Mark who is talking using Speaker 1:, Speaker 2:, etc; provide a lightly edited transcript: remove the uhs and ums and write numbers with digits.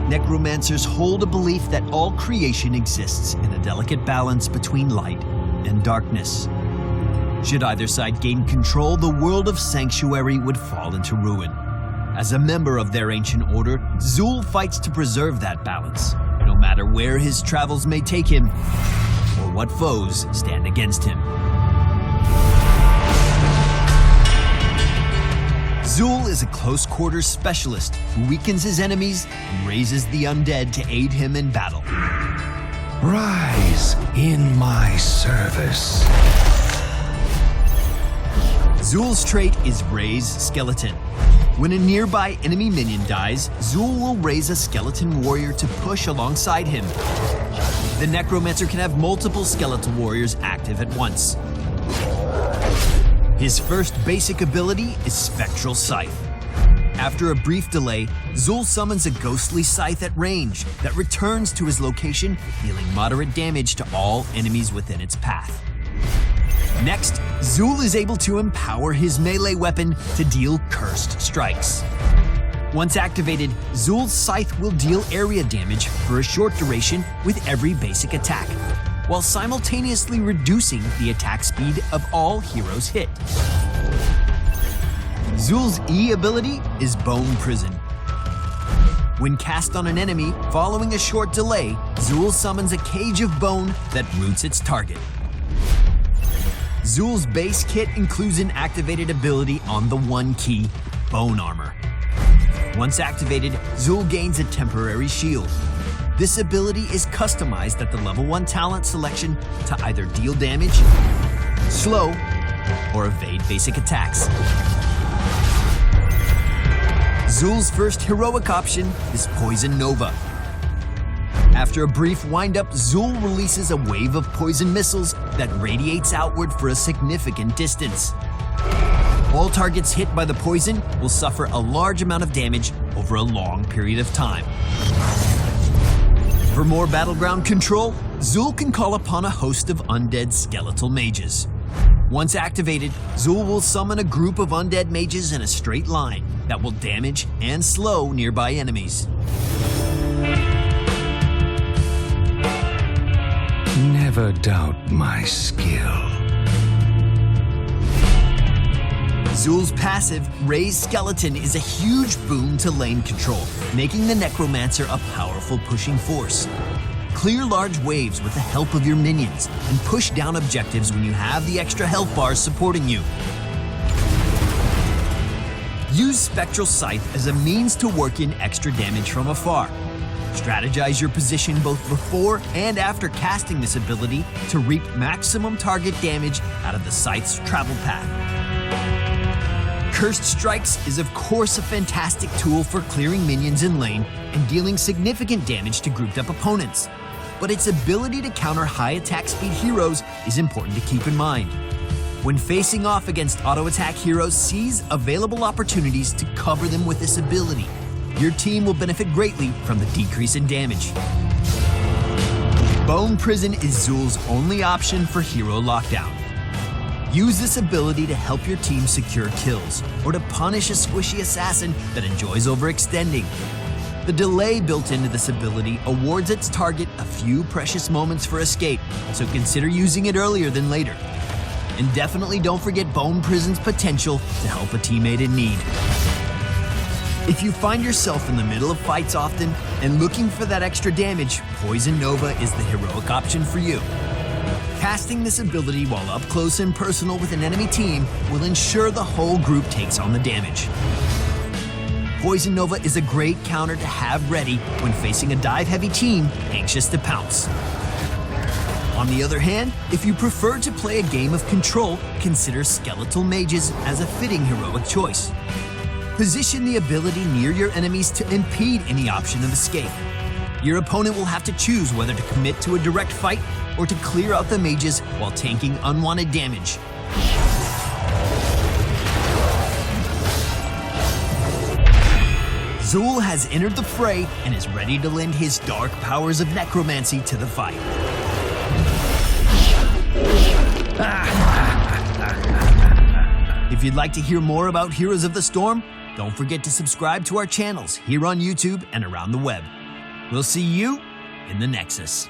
Speaker 1: necromancers hold a belief that all creation exists in a delicate balance between light and darkness. Should either side gain control, the world of Sanctuary would fall into ruin. As a member of their ancient order, Zul fights to preserve that balance, no matter where his travels may take him or what foes stand against him. Zul is a close-quarters specialist who weakens his enemies and raises the undead to aid him in battle.
Speaker 2: Rise in my service.
Speaker 1: Zul's trait is Raise Skeleton. When a nearby enemy minion dies, Zul will raise a skeleton warrior to push alongside him. The necromancer can have multiple skeletal warriors active at once. His first basic ability is Spectral Scythe. After a brief delay, Zul summons a ghostly scythe at range that returns to his location, dealing moderate damage to all enemies within its path. Next, Zul is able to empower his melee weapon to deal Cursed Strikes. Once activated, Zul's scythe will deal area damage for a short duration with every basic attack, while simultaneously reducing the attack speed of all heroes hit. Zul's E ability is Bone Prison. When cast on an enemy, following a short delay, Zul summons a cage of bone that roots its target. Zul's base kit includes an activated ability on the one key, Bone Armor. Once activated, Zul gains a temporary shield. This ability is customized at the level 1 talent selection to either deal damage, slow, or evade basic attacks. Zul's first heroic option is Poison Nova. After a brief wind-up, Zul releases a wave of poison missiles that radiates outward for a significant distance. All targets hit by the poison will suffer a large amount of damage over a long period of time. For more battleground control, Zul can call upon a host of undead skeletal mages. Once activated, Zul will summon a group of undead mages in a straight line that will damage and slow nearby enemies.
Speaker 2: Never doubt my skill.
Speaker 1: Zul's passive, Raise Skeleton, is a huge boon to lane control, making the Necromancer a powerful pushing force. Clear large waves with the help of your minions, and push down objectives when you have the extra health bars supporting you. Use Spectral Scythe as a means to work in extra damage from afar. Strategize your position both before and after casting this ability to reap maximum target damage out of the Scythe's travel path. Cursed Strikes is of course a fantastic tool for clearing minions in lane and dealing significant damage to grouped up opponents, but its ability to counter high attack speed heroes is important to keep in mind. When facing off against auto-attack heroes, seize available opportunities to cover them with this ability. Your team will benefit greatly from the decrease in damage. Bone Prison is Zul's only option for hero lockdown. Use this ability to help your team secure kills, or to punish a squishy assassin that enjoys overextending. The delay built into this ability awards its target a few precious moments for escape, so consider using it earlier than later. And definitely don't forget Bone Prison's potential to help a teammate in need. If you find yourself in the middle of fights often and looking for that extra damage, Poison Nova is the heroic option for you. Casting this ability while up close and personal with an enemy team will ensure the whole group takes on the damage. Poison Nova is a great counter to have ready when facing a dive-heavy team anxious to pounce. On the other hand, if you prefer to play a game of control, consider Skeletal Mages as a fitting heroic choice. Position the ability near your enemies to impede any option of escape. Your opponent will have to choose whether to commit to a direct fight or to clear out the mages while tanking unwanted damage. Zul has entered the fray and is ready to lend his dark powers of necromancy to the fight. If you'd like to hear more about Heroes of the Storm, don't forget to subscribe to our channels here on YouTube and around the web. We'll see you in the Nexus.